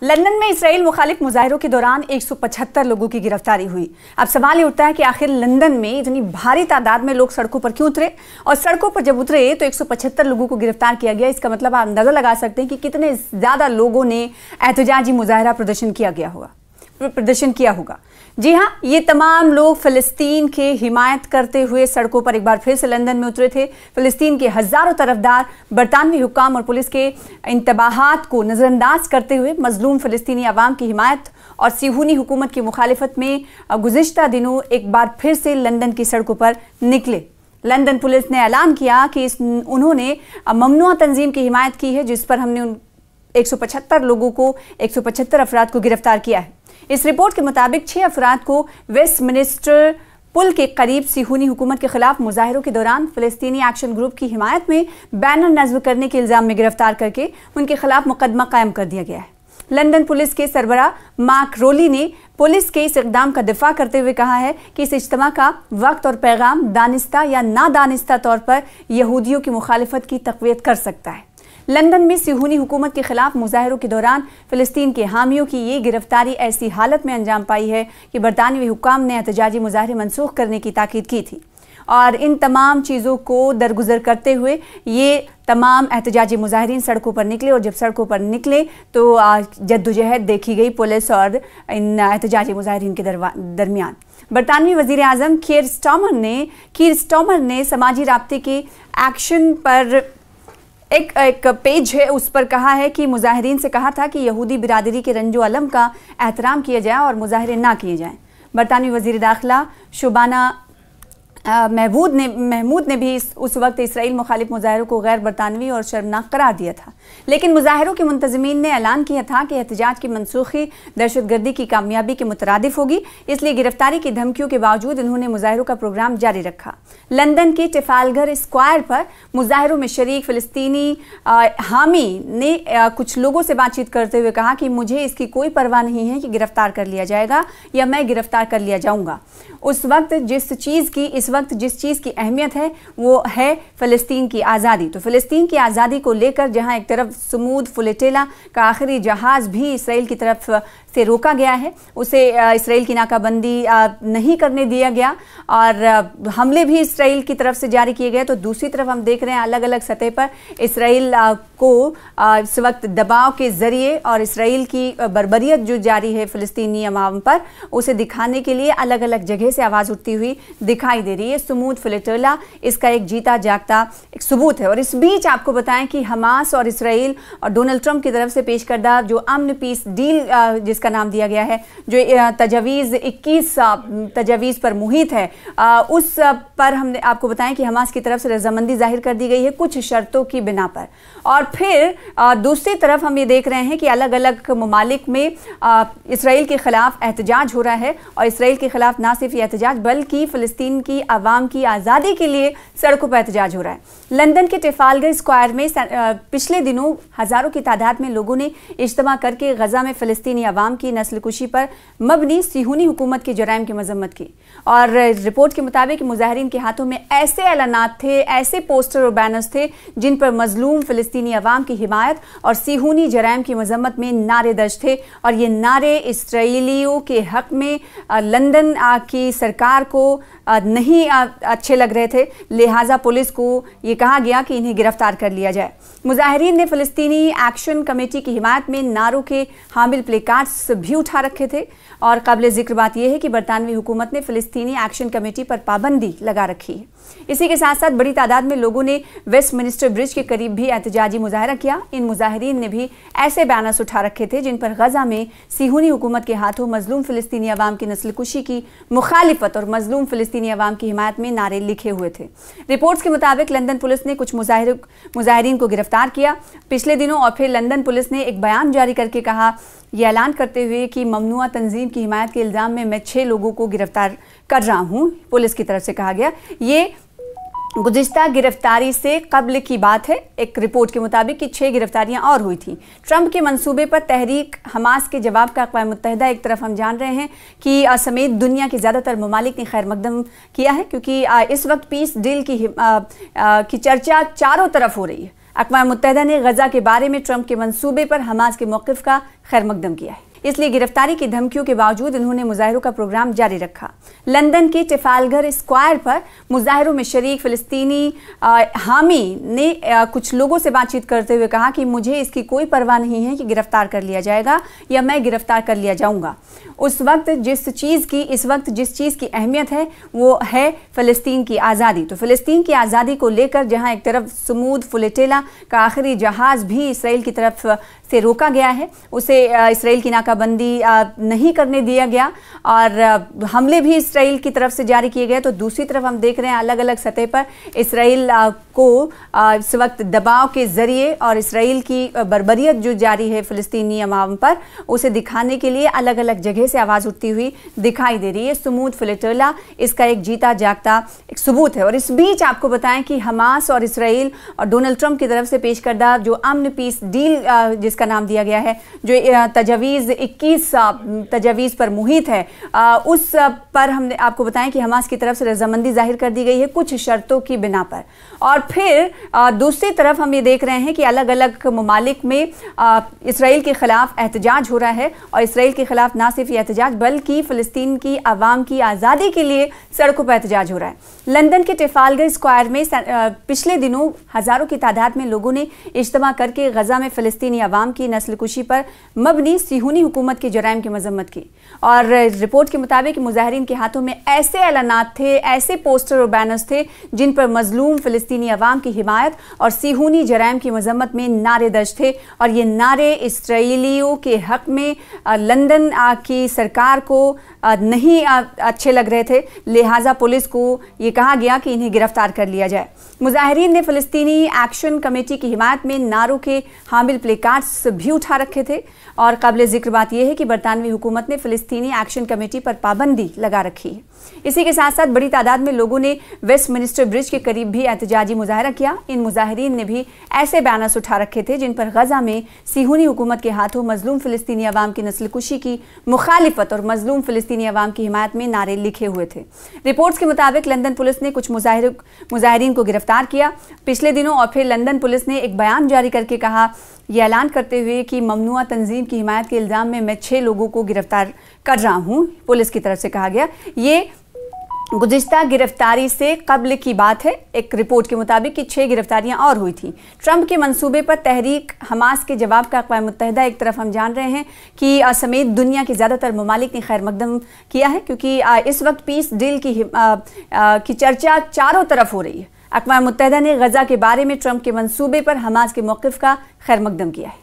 London में Israel मुखालिफ मुजाहिरों के दौरान 175 लोगों की गिरफ्तारी हुई। अब सवाल ये उठता है कि आखिर लंदन में इतनी भारी तादाद में लोग सड़कों पर क्यों उतरे, और सड़कों पर जब उतरे तो 175 लोगों को गिरफ्तार किया गया। इसका मतलब आप अंदाजा लगा सकते हैं कि कितने ज्यादा लोगों ने एहतजाजी मुजाहिरा प्रदर्शन किया होगा। जी हाँ, ये तमाम लोग फ़लस्तीन के हिमायत करते हुए सड़कों पर एक बार फिर से लंदन में उतरे थे। फ़लस्तीन के हज़ारों तरफदार बरतानवी हुक्काम और पुलिस के इंतबाहात को नज़रअंदाज करते हुए मजलूम फ़लस्तीनी अवाम की हिमायत और सिहूनी हुकूमत की मुखालिफत में गुज़िश्ता दिनों एक बार फिर से लंदन की सड़कों पर निकले। लंदन पुलिस ने ऐलान किया कि उन्होंने ममनुआ तंजीम की हिमायत की है, जिस पर हमने 175 अफराद को गिरफ्तार किया है। इस रिपोर्ट के मुताबिक 6 अफराद को वेस्टमिनिस्टर पुल के करीब सिहूनी हुकूमत के खिलाफ मुजाहिरों के दौरान फ़लस्तीनी एक्शन ग्रुप की हिमायत में बैनर नस्ब करने के इल्ज़ाम में गिरफ्तार करके उनके खिलाफ मुकदमा कायम कर दिया गया है। लंदन पुलिस के सरबराह मार्क रोली ने पुलिस के इस इक़दाम का दिफा करते हुए कहा है कि इस इज्तिमा का वक्त और पैगाम दानिस्ता या नादानिस्ता तौर पर यहूदियों की मुखालिफत की तक़वियत कर सकता है। लंदन में सिहूनी हुकूमत के खिलाफ मुजाहिरों के दौरान फ़लस्तीन के हामियों की ये गिरफ्तारी ऐसी हालत में अंजाम पाई है कि बरतानवी हुक्काम ने एहतजाजी मुजाहरे मनसूख करने की ताकीद की थी, और इन तमाम चीज़ों को दरगुजर करते हुए ये तमाम एहतजाजी मुजाहिरीन सड़कों पर निकले। और जब सड़कों पर निकले तो जद्दोजहद देखी गई पुलिस और इन एहतजाजी मुजाहिरीन के दरमियान। बरतानवी वज़ीर आज़म कीर स्टार्मर ने समाजी राब्ते के एक्शन पर एक पेज है, उस पर कहा है कि मुजाहिरीन से कहा था कि यहूदी बिरादरी के रंजो अलम का एहतराम किया जाए और मुजाहिरे ना किए जाएं। बरतानवी वज़ीर दाखिला शुबाना महमूद ने भी उस वक्त इसराइल मुखालिफ मुजाहिरों को गैर बरतानवी और शर्मनाक करार दिया था, लेकिन मुजाहिरों के मुंतज़मीन ने ऐलान किया था कि एहतजाज की मनसूखी दहशतगर्दी की कामयाबी के मुतरादिफ होगी, इसलिए गिरफ्तारी की धमकियों के बावजूद उन्होंने मुजाहिरों का प्रोग्राम जारी रखा। लंदन के ट्रफालगर स्क्वायर पर मुजाहिरों में शरीक फ़लस्तीनी हामी ने कुछ लोगों से बातचीत करते हुए कहा कि मुझे इसकी कोई परवाह नहीं है कि गिरफ्तार कर लिया जाएगा या मैं गिरफ्तार कर लिया जाऊँगा। इस वक्त जिस चीज़ की अहमियत है वो है फ़लस्तीन की आज़ादी। तो फ़लस्तीन की आज़ादी को लेकर जहां एक तरफ समूद फुलेटेला का आखिरी जहाज़ भी इसराइल की तरफ से रोका गया है, उसे इसराइल की नाकाबंदी नहीं करने दिया गया और हमले भी इसराइल की तरफ से जारी किए गए, तो दूसरी तरफ हम देख रहे हैं अलग अलग सतह पर इसराइल को इस वक्त दबाव के ज़रिए और इसराइल की बर्बरियत जो जारी है फ़लस्तीनी अवाम पर, उसे दिखाने के लिए अलग अलग जगह से आवाज़ उठती हुई दिखाई दे रही है। समूद फुलेटेला इसका एक जीता जागता एक सबूत है। और इस बीच आपको बताएं कि हमास और इसराइल और डोनाल्ड ट्रंप की तरफ से पेश करदा जो अमन पीस डील जिसका नाम दिया गया है, जो तजावीज़ 21 तजावीज़ पर मुहित है, उस पर हमने आपको बताएं कि हमास की तरफ से रजामंदी जाहिर कर दी गई है कुछ शर्तों की बिना पर। और फिर दूसरी तरफ हम ये देख रहे हैं कि अलग अलग ममालिक में इसराइल के खिलाफ एहतजाज हो रहा है, और इसराइल के खिलाफ ना सिर्फ ये एहतजाज बल्कि फ़लस्तीन की आवाम की आज़ादी के लिए सड़कों पर एहतजाज हो रहा है। लंदन के ट्रफालगर स्क्वायर में पिछले दिनों हज़ारों की तादाद में लोगों ने इज्तिमा करके गजा में फ़लस्तीनी आवाम की नस्लकुशी पर मबनी सिहूनी हुकूमत के जराइम की मजम्मत की। और रिपोर्ट के मुताबिक मुजाहिरीन के हाथों में ऐसे ऐलानात थे, ऐसे पोस्टर और बैनर्स थे जिन पर मजलूम फ़लस्तीनी आवाम की हिमायत और सिहूनी जराइम की मजम्मत में नारे दर्ज थे, और ये नारे इसराइलियों के हक़ में लंदन की सरकार को नहीं अच्छे लग रहे थे, लिहाजा पुलिस को ये कहा गया कि इन्हें गिरफ्तार कर लिया जाए। मुजाहिरीन ने फ़लस्तीनी एक्शन कमेटी की हिमायत में नारों के हामिल प्लेकार्ड्स भी उठा रखे थे। और काबिल ज़िक्र बात यह है कि बरतानवी हुकूमत ने फ़लस्तीनी एक्शन कमेटी पर पाबंदी लगा रखी है। इसी के साथ साथ बड़ी तादाद में लोगों ने वेस्टमिनिस्टर ब्रिज के करीब भी एहतजाजी मुजाहरा किया। इन मुजाहिरीन ने भी ऐसे बैनर्स उठा रखे थे जिन पर गजा में सिहूनी हुकूमत के हाथों मजलूम फ़लस्तीनी अवाम की नस्लकुशी की मुखालिफत और मजलूम फ़लस्तीनी अवाम की हिमायत में नारे लिखे हुए थे। रिपोर्ट्स के मुताबिक लंदन पुलिस ने कुछ मुजाहिरीन को गिरफ्तार किया पिछले दिनों, और फिर लंदन पुलिस ने एक बयान जारी करके कहा, यह ऐलान करते हुए कि ममनुआ तंजीम की हिमायत के इल्ज़ाम में मैं 6 लोगों को गिरफ्तार कर रहा हूँ। पुलिस की तरफ से कहा गया ये गुज़िश्ता गिरफ्तारी से कबल की बात है। एक रिपोर्ट के मुताबिक कि 6 गिरफ्तारियां और हुई थी। ट्रंप के मंसूबे पर तहरीक हमास के जवाब का अक़वाम मुत्तहिदा एक तरफ हम जान रहे हैं कि समेत दुनिया के ज़्यादातर ममालिक ने खैर मकदम किया है, क्योंकि इस वक्त पीस डील की चर्चा चारों तरफ हो रही है। अक़वाम मुत्तहिदा ने गजा के बारे में ट्रंप के मंसूबे पर हमास के मौक़िफ़ का खैर मकदम किया है, इसलिए गिरफ्तारी की धमकियों के बावजूद इन्होंने मुजाहिरों का प्रोग्राम जारी रखा। लंदन के ट्रफालगर स्क्वायर पर मुजाहिरों में शरीक फ़िलिस्तीनी हामी ने कुछ लोगों से बातचीत करते हुए कहा कि मुझे इसकी कोई परवाह नहीं है कि गिरफ्तार कर लिया जाएगा या मैं गिरफ्तार कर लिया जाऊंगा। इस वक्त जिस चीज़ की अहमियत है वो है फ़लस्तीन की आज़ादी। तो फ़लस्तीन की आज़ादी को लेकर जहां एक तरफ समूद फुलेटेला का आखिरी जहाज़ भी इसराइल की तरफ से रोका गया है, उसे इसराइल की नाकाबंदी नहीं करने दिया गया और हमले भी इसराइल की तरफ से जारी किए गए, तो दूसरी तरफ हम देख रहे हैं अलग अलग सतह पर इसराइल को इस वक्त दबाव के ज़रिए और इसराइल की बर्बरियत जो जारी है फ़लस्तीनी अवाम पर, उसे दिखाने के लिए अलग अलग जगह से आवाज़ उठती हुई दिखाई दे रही है। समूद फुलेटेला इसका एक जीता जागता एक सबूत है। और इस बीच आपको बताएं कि हमास और इसराइल और डोनाल्ड ट्रंप की तरफ से पेश करदा जो अमन पीस डील जिसका नाम दिया गया है, जो तजावीज़ 21 तजावीज़ पर मुहित है, उस पर हमने आपको बताएं कि हमास की तरफ से रजामंदी जाहिर कर दी गई है कुछ शर्तों की बिना पर। और फिर दूसरी तरफ हम ये देख रहे हैं कि अलग अलग ममालिक में इसराइल के खिलाफ एहतजाज हो रहा है और इसराइल के खिलाफ ना सिर्फ एहतजाज बल्कि फ़लस्तीन की आवाम की आज़ादी के लिए सड़कों पर एहतजाज हो रहा है। लंदन के ट्रफालगर स्क्वायर में पिछले दिनों हज़ारों की तादाद में लोगों ने इज्तिमा करके गजा में फ़लस्तीनी आवाम की नस्लकुशी पर मबनी सिहूनी हुकूमत के जराइम की मजम्मत की। और रिपोर्ट के मुताबिक मुजाहिरीन के हाथों में ऐसे ऐलानात थे, ऐसे पोस्टर और बैनर्स थे जिन पर मजलूम फ़लस्तीनी आवाम की हिमायत और सिहूनी जराइम की मजम्मत में नारे दर्ज थे। और ये नारे इसराइलियों के हक़ में लंदन की सरकार को नहीं अच्छे लग रहे थे, लिहाजा पुलिस को ये कहा गया कि इन्हें गिरफ्तार कर लिया जाए। मुजाहिरीन ने फ़लस्तीनी एक्शन कमेटी की हिमायत में नारों के हामिल प्लेकार्ड्स भी उठा रखे थे। और काबिल ज़िक्र बात यह है कि बरतानवी हुकूमत ने फ़लस्तीनी एक्शन कमेटी पर पाबंदी लगा रखी है। इसी के साथ साथ बड़ी तादाद में लोगों ने वेस्टमिनिस्टर ब्रिज के करीब भी एहतजाजी मुजाहरा किया। इन मुजाहिरीन ने भी ऐसे बैनर्स उठा रखे थे जिन पर गजा में सिहूनी हुकूमत के हाथों मजलूम फ़लस्तीनी अवाम की नस्लकुशी की मुखालिफत और मजलूम फ़लस्तीनी अवाम की हिमायत में नारे लिखे हुए थे। रिपोर्ट्स के मुताबिक लंदन पुलिस ने कुछ मुजाहिरीन को गिरफ्तार किया पिछले दिनों, और फिर लंदन पुलिस ने एक बयान जारी करके कहा, यह ऐलान करते हुए कि ममनुआ तंजीम की हिमायत के इल्ज़ाम में मैं 6 लोगों को गिरफ्तार कर रहा हूँ। पुलिस की तरफ से कहा गया ये गुज़िश्ता गिरफ्तारी से कबल की बात है। एक रिपोर्ट के मुताबिक कि 6 गिरफ्तारियां और हुई थी। ट्रंप के मंसूबे पर तहरीक हमास के जवाब का अक़वाम मुत्तहिदा एक तरफ हम जान रहे हैं कि समेत दुनिया के ज़्यादातर ममालिक ने खैर मकदम किया है, क्योंकि इस वक्त पीस डील की चर्चा चारों तरफ हो रही है। अक़वाम मुत्तहिदा ने गजा के बारे में ट्रंप के मंसूबे पर हमास के मौक़िफ़ का खैर मकदम किया है।